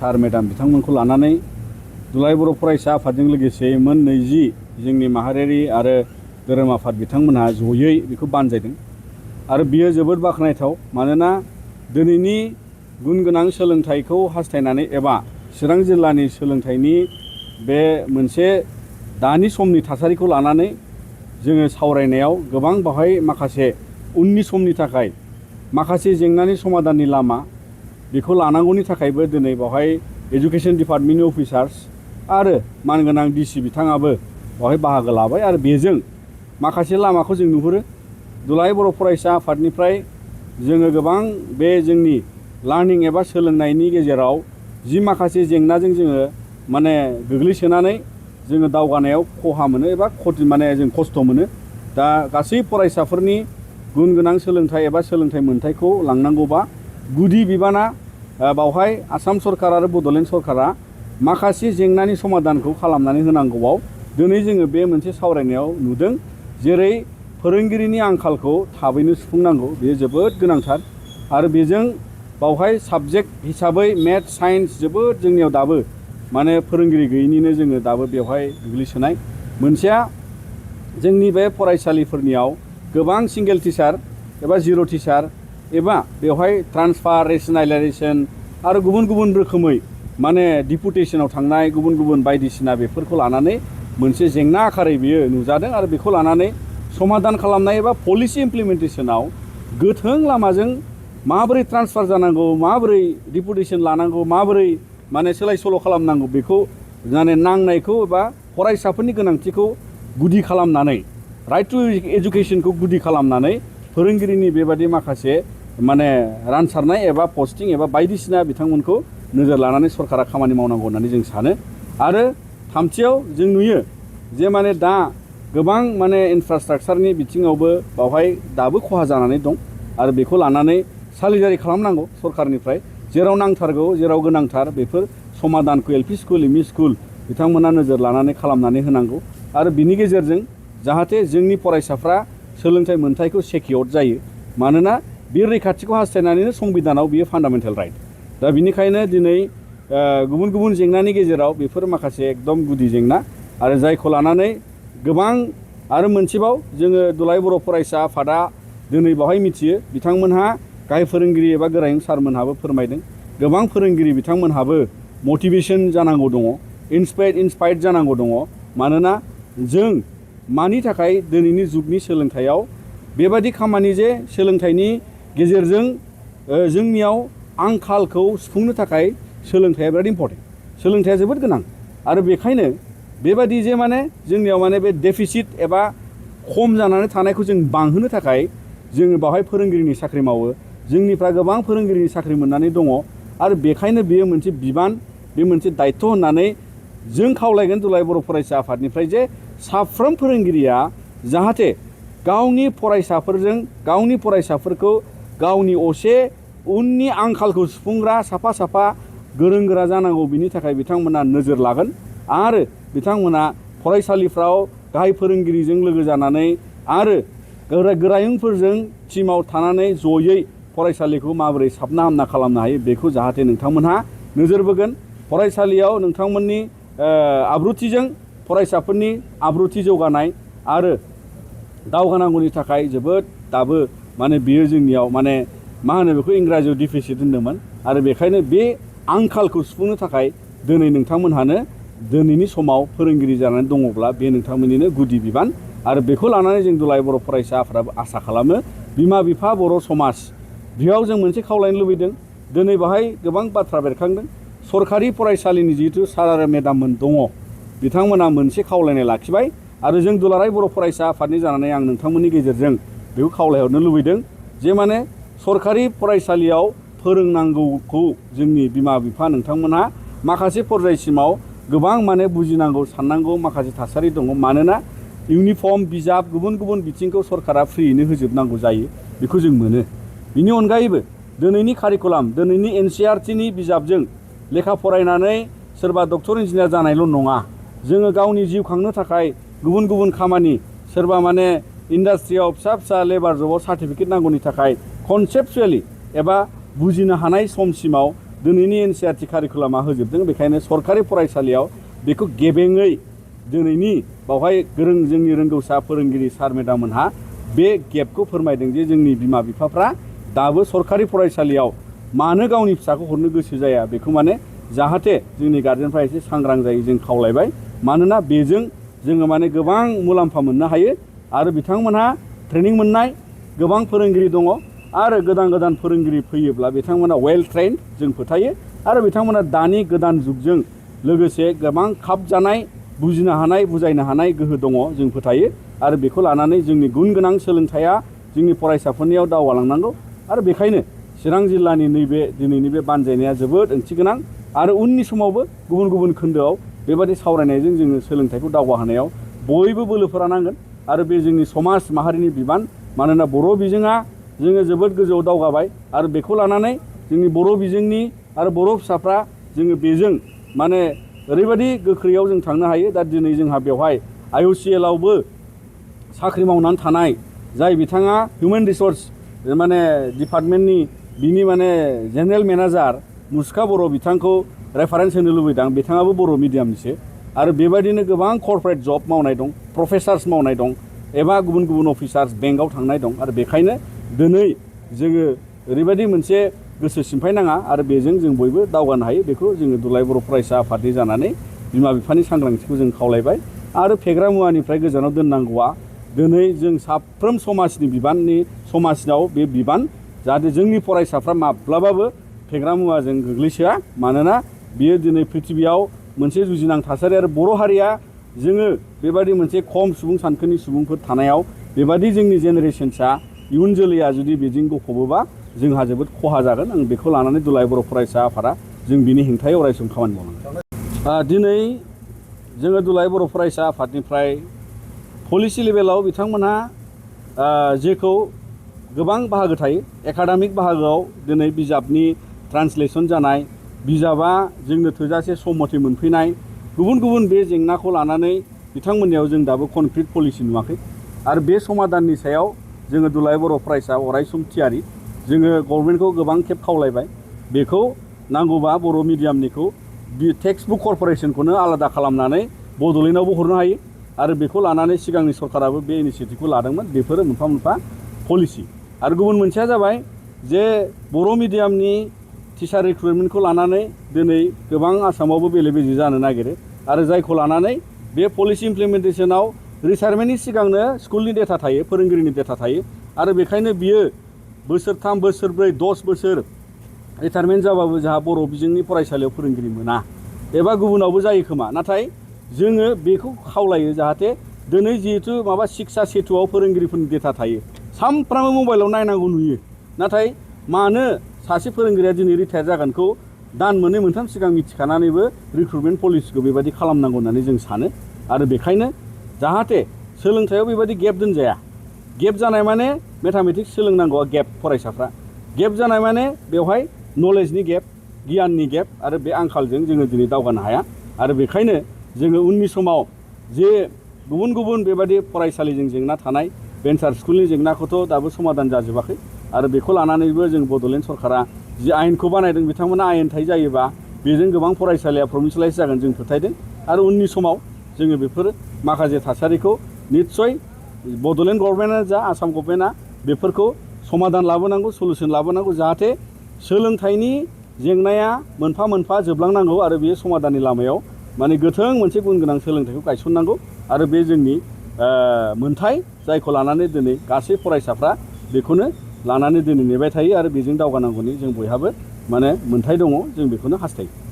सार madam बिथांमोनखौ लानानै दुलाराय बर' फरायसा आफादजों लोगोसे मोन 20 जोंनि माहारियारि आरो धोरोम आफाद बिथांमोनहा जयै बेखौ बानजायदों आरो बियो जोबोद बाख्नायथाव। मानोना दिनैनि गुन गोनां सोलोंथाइखौ हास्थायनानै एबा चिरां जिल्लानि सोलोंथाइनि बे मोनसे दानि समनि थासारिखौ लानानै जोङो सावरायनायाव गोबां बाहाय माखासे उननि समनि थाखाय माखासे जेंनानि समाधाननि लामा बेखौ लानांगौनि थाखायबो दिनै बावहाय एजुकेशन डिपार्टमेन्टनि अफिसार्स आरो मानगोनां डिसि बिथाङाबो बावहाय बाहागो लाबाय आरो बेजों माखासे लामाखौ जों नुहुरो। दुलाराय बर' फरायसा आफादनिफ्राय जोङो गोबां बे जोंनि लार्निं एबा सोलोंनायनि गेजेराव जि माखासे जेंनाजों जोङो माने गोग्लैसोनानै जोङो दावगानायाव खहा मोनो एबा जों खस्थ' मोनो। दा गासै फरायसाफोरनि गुन गोनां सोलोंथाइ एबा सोलोंथाइ मोनथायखौ लांनांगौबा गुदि बिबाना बावहाय आसाम सरकार आरो बड'लेण्ड सरकारा माखासे जेंनानि समाधानखौ खालामनानै होनांगौआव दिनै जोङो बे मोनसे सावरायनायाव नुदों। जेरै फोरोंगिरिनि आंखालखौ थाबैनो सुफुंनांगौ, बेयो जोबोद गोनांथार आरो बेजों बावहाय साबजेक्ट हिसाबै मेथ्स साइन्स जोबोद जोंनियाव दाबो माने फोरोंगिरि गैयैनिनो जोङो दाबो बेवहाय गोग्लैसोनाय। मोनसेया जोंनि बे फरायसालिफोरनियाव गोबां सिंगेल टिचार एबा जिर' टिचार एबा बेवहाय ट्रान्सफार रेसनेलाइजेसन आरो गुबुन गुबुन रोखोमै माने डिपुटेसनाव थांनाय गुबुन गुबुन बायदिसिना बेफोरखौ लानानै मोनसे जेंना आकारै बियो नुजादों आरो बेखौ लानानै समाधान खालामनाय एबा पलिसि इमप्लिमेन्टेसनाव गोथों लामाजों माबोरै ट्रान्सफार जानांगौ, माबोरै डिपुटेसन लानांगौ, माबोरै माने सोलाय सोल' खालामनांगौ बेखौ माने नांनायखौ एबा फरायसाफोरनि गोनांथिखौ गुदि खालामनानै राइट टु एजुकेसनखौ गुदि खालामनानै फोरोंगिरिनि बेबादि माखासे माने रानसारनाय एबा पस्टिं एबा बायदिसिना बिथांमोनखौ नोजोर लानानै सरकारा खामानि मावनांगौ होननानै जों सानो। आरो थामथियाव जों नुयो जे माने दा गोबां माने इनफ्रास्ट्राक्चारनि बिथिङावबो बावहाय दाबो खहा जानानै दं आरो बेखौ लानानै सालिजारि खालामनांगौ सरकारनिफ्राय। जेराव नांथारगौ जेराव गोनांथार बेफोर समाधानखौ एलपि स्कुल एमइ स्कुल बिथांमोना नोजोर लानानै खालामनानै होनांगौ आरो बिनि गेजेरजों जाहाथे जोंनि फरायसाफ्रा सोलोंथाइ मोनथायखौ सेकिउर्ड जायो। मानोना बे रैखाथिखौ हास्थायनानैनो संबिधानाव बियो फान्डामेन्टेल राइट। दा बिनिखायनो दिनै गुबुन गुबुन जेंनानि गेजेराव बेफोर माखासे एकदम गुदि जेंना आरो जायखौ लानानै गोबां आरो मोनसेबाव जोङो दुलाराय बर' फरायसा आफादा दिनै बावहाय मिथियो बिथांमोनहा गाहाय फोरोंगिरि एबा गोरायुं सारमोनहाबो फोरमायदों गोबां फोरोंगिरि बिथांमोनहाबो मटिभेसन जानांगौ दङ, इन्सपायर्ड जानांगौ दङ। मानोना जों मानि थाखाय दिनैनि जुगनि सोलोंथाइयाव बेबादि खामानि जे सोलोंथाइनि गेजेरजों जोंनियाव आंखालखौ सुफुंनो थाखाय सोलोंथाइया बिराद इम्परटेन्ट, सोलोंथाइया जोबोद गोनां आरो बेखायनो बेबादि जे माने जोंनियाव माने बे डेफिसिट एबा खम जानानै थानायखौ जों बांहोनो थाखाय जोङो बावहाय फोरोंगिरिनि साख्रि मावो। जोंनिफ्रा गोबां फोरोंगिरिनि साख्रि मोननानै दङ आरो बेखायनो बेयो मोनसे बिबान, बे मोनसे दायथ' होननानै जों खावलायगोन दुलाराय बर' फरायसा आफादनिफ्राय जे साफ्रोम फोरोंगिरिया जाहाथे गावनि फरायसाफोरजों गावनि फरायसाफोरखौ गावनि असे उननि आंखालखौ सुफुंग्रा साफा साफा गोरों गोरा जानांगौ बिनि थाखाय बिथांमोना नोजोर लागोन आरो बिथांमोना फरायसालिफ्राव गाहाय फोरोंगिरिजों लोगो जानानै आरो गोरायुंफोरजों टिमाव थानानै जयै फरायसालिखौ माबोरै साबना हामना खालामनो हायो बेखौ जाहाथे नोंथांमोनहा नोजोर बोगोन। फरायसालियाव नोंथांमोननि आब्रुथिजों फरायसाफोरनि आब्रुथि जौगानाय आरो दावगानांगौनि थाखाय जोबोद दाबो माने बियो जोंनियाव माने मा होनो बेखौ इंराजियाव डिफिसिट होनदोंमोन आरो बेखायनो बे आंखालखौ सुफुंनो थाखाय दिनै नोंथांमोनहानो दिनैनि समाव फोरोंगिरि जानानै दङब्ला बे नोंथांमोननिनो गुदि बिबान आरो बेखौ लानानै जों दुलाराय बर' फरायसा आफादाबो आसा खालामो बिमा बिफा बर' समाज बेयाव जों मोनसे खावलायनो लुबैदों। दिनै बाहाय गोबां बाथ्रा बेरखांदों। सरकारि फरायसालिनि जिहेथु सार आरो मेडाममोन दङ बिथांमोना मोनसे खावलायनाय लाखिबाय आरो जों दुलाराय बर' फरायसा आफादनि जानानै आं नोंथांमोननि गेजेरजों बेखौ खावलायहरनो लुबैदों जे माने सरकारि फरायसालियाव फोरोंनांगौखौ जोंनि बिमा बिफा नोंथांमोनहा माखासे पर्यायसिमाव गोबां माने बुजिनांगौ साननांगौ माखासे थासारि दङ। मानोना इउनिफर्म बिजाब गुबुन गुबुन बिथिंखौ सरकारा फ्रियैनो होजोबनांगौ जायो, बेखौ जों मोनो। बिनि अनगायैबो दिनैनि कारिकुलाम दिनैनि एनसिइआरटिनि बिजाबजों लेखा फरायनानै सोरबा डक्टर इन्जिनियार जानायल' नङा, जोङो गावनि जिउ खांनो थाखाय गुबुन गुबुन खामानि सोरबा माने इन्डास्ट्रियाव फिसा फिसा लेबार जबाव सार्टिफिकेट नांगौनि थाखाय कनसेप्टुवेलि एबा बुजिनो हानाय समसिमाव दिनैनि एनसिइआरटि कारिकुलामा होजोबदों। बेखायनो सरकारि फरायसालियाव बेखौ गेबेङै दिनैनि बावहाय गोरों जोंनि रोंगौसा फोरोंगिरि सार मेडाममोनहा बे गेपखौ फोरमायदों जे जोंनि बिमा बिफाफ्रा दाबो सरकारि फरायसालियाव मानो गावनि फिसाखौ हरनो गोसो जाया, बेखौ माने जाहाथे जोंनि गार्जेनफ्रा एसे सांग्रां जायो जों खावलायबाय। मानोना बेजों जोङो माने गोबां मुलाम्फा मोननो हायो आरो बिथांमोनहा ट्रेनिं मोननाय गोबां फोरोंगिरि दङ आरो गोदान गोदान फोरोंगिरि फैयोब्ला बिथांमोना वेल ट्रेन्ड जों फोथायो आरो बिथांमोना दानि गोदान जुगजों लोगोसे गोबां खाब जानाय बुजिनो हानाय बुजायनो हानाय गोहो दङ जों फोथायो आरो बेखौ लानानै जोंनि गुन गोनां सोलोंथाइया जोंनि फरायसाफोरनियाव दावगालांनांगौ आरो बेखायनो चिरां जिल्लानि नैबे दिनैनि बे बानजायनाया जोबोद ओंथि गोनां आरो उननि समावबो गुबुन गुबुन खोन्दोआव बेबादि सावरायनायजों जोङो सोलोंथाइखौ दावगाहोनायाव बयबो बोलोफोरा नांगोन आरो बे जोंनि समाज माहारिनि बिबान। मानोना बर' बिजोङा जोङो जोबोद गोजौआव दावगाबाय आरो बेखौ लानानै जोंनि बर' बिजोंनि आरो बर' फिसाफ्रा जोङो बेजों माने ओरैबायदि गोख्रैयाव जों थांनो हायो। दा दिनै जोंहा बेवहाय IOCLआवबो साख्रि मावनानै थानाय जाय बिथाङा हिउमेन रिसर्स माने डिपार्टमेन्टनि बिनि माने जेनेरेल मेनेजार मुसुखा बर' बिथांखौ रेफारेन्स होनो लुबैदों। बिथाङाबो बर' मिडियामनिसो आरो बेबायदिनो गोबां कर्परेट जब मावनाय दं, प्रफेसार्स मावनाय दं एबा गुबुन गुबुन अफिसार्स बेंकआव थांनाय दं आरो बेखायनो दिनै जोङो ओरैबायदि मोनसे गोसो सिमफायनाङा आरो बेजों जों बयबो दावगानो हायो। बेखौ जोङो दुलाराय बर' फरायसा आफादनि जानानै बिमा बिफानि सांग्रांथिखौ जों खावलायबाय आरो फेग्रा मुवानिफ्राय गोजानाव दोननांगौआ दिनै जों साफ्रोम समाजनि बिबाननि समाजाव बे बिबान जाहाथे जोंनि फरायसाफ्रा माब्लाबाबो फेग्रा मुवाजों गोग्लैसोआ। मानोना बियो दिनै पृथिबियाव मोनसे जुजिनां थासारि आरो बर' हारिया जोङो बेबादि मोनसे खम सुबुं सानखोनि सुबुंफोर थानायाव बेबादि जोंनि जेनेरेशनसा इयुन जोलैया जुदि बेजों गफबोबा जोंहा जोबोद खहा जागोन। आं बेखौ लानानै दुलाराय बर' फरायसा आफादा जों बिनि हेंथायै अरायसम खामानि मावनांगोन। दिनै जोङो दुलाराय बर' फरायसा आफादनिफ्राय पलिसि लेभेलाव बिथांमोनहा जेखौ गोबां बाहागो थायो। एकाडेमिक बाहागोआव दिनै बिजाबनि ट्रान्सलेसन जानाय, बिजाबा जोंनो थोजासे सम मथे मोनफैनाय, गुबुन गुबुन बे जेंनाखौ लानानै बिथांमोननियाव जों दाबो कनक्रिट पलिसि नुवाखै आरो बे समाधाननि सायाव जोङो दुलाराय बर' फरायसा अरायसम थियारि। जोङो गभर्नमेन्टखौ गोबां खेब खावलायबाय बेखौ नांगौबा बर' मिडियामनिखौ टेक्सट बुक कर्प'रेसनखौनो आलादा खालामनानै बड'लेण्डआवबो हरनो हायो आरो बेखौ लानानै सिगांनि सरकाराबो बे इनिसियेटिभखौ लादोंमोन। बेफोरो मोनफा मोनफा पलिसि आरो गुबुन मोनसेया जाबाय जे बर' मिडियामनि टिचार रिक्रुटमेन्टखौ लानानै दिनै गोबां आसामावबो बेले बेजे जानो नागिरो आरो जायखौ लानानै बे पलिसि इमप्लिमेन्टेसनाव रिटायारमेन्टनि सिगांनो स्कुलनि डेटा थायो, फोरोंगिरिनि डेटा थायो आरो बेखायनो बियो बोसोरथाम बोसोरब्रै 10 बोसोर रिटायारमेन्ट जाबाबो जोंहा बर' बिजोंनि फरायसालियाव फोरोंगिरि मोना एबा गुबुनावबो जायो खोमा। नाथाय जोङो बेखौ खावलायो जाहाथे दिनै जिहेथु माबा शिक्षा सेतुआव फोरोंगिरिफोरनि डेटा थायो, सामफ्रामबो मबाइलाव नायनांगौ नुयो। नाथाय मानो सासे फोरोंगिरिया दिनै रिटायार जागोनखौ दान मोननै मोनथाम सिगां मिथिखानानैबो रिक्रुटमेन्ट पलिसिखौ बेबायदि खालामनांगौ होननानै जों सानो आरो बेखायनो जाहाथे सोलोंथायाव बेबायदि गेप दोनजाया। गेप जानाय माने मेथामेटिक्स सोलोंनांगौआ गेप, फरायसाफ्रा गेप जानाय माने बेवहाय नलेजनि गेप, गियाननि गेप आरो बे आंखालजों जोङो दिनै दावगानो हाया आरो बेखायनो जोङो उननि समाव जे गुबुन गुबुन बेबादि फरायसालिजों जेंना थानाय भेन्सार स्कुलनि जेंनाखौथ' दाबो समाधान जाजोबाखै आरो बेखौ लानानैबो जों बड'लेण्ड सरकारा जि आयेनखौ बानायदों बिथांमोना आयेनथाइ जायोबा बेजों गोबां फरायसालिया प्रभिन्सियेलाइज जागोन जों फोथायदों आरो उननि समाव जोङो बेफोर माखासे थासारिखौ निस्सय बड'लेण्ड गभर्नमेन्टआ जा आसाम गभर्नमेन्टआ बेफोरखौ समाधान लाबोनांगौ, सलुसन लाबोनांगौ जाहाथे सोलोंथाइनि जेंनाया मोनफा मोनफा जोबलांनांगौ आरो बेयो समाधाननि लामायाव माने गोथों मोनसे गुन गोनां सोलोंथाइखौ गायसननांगौ आरो बे जोंनि मोन्थाय जायखौ लानानै दिनै गासै फरायसाफ्रा बेखौनो लानानै दिनै नेबाय थायो आरो बेजों दावगानांगौनि जों बयहाबो माने मोन्थाय दङ, जों बेखौनो हास्थायो।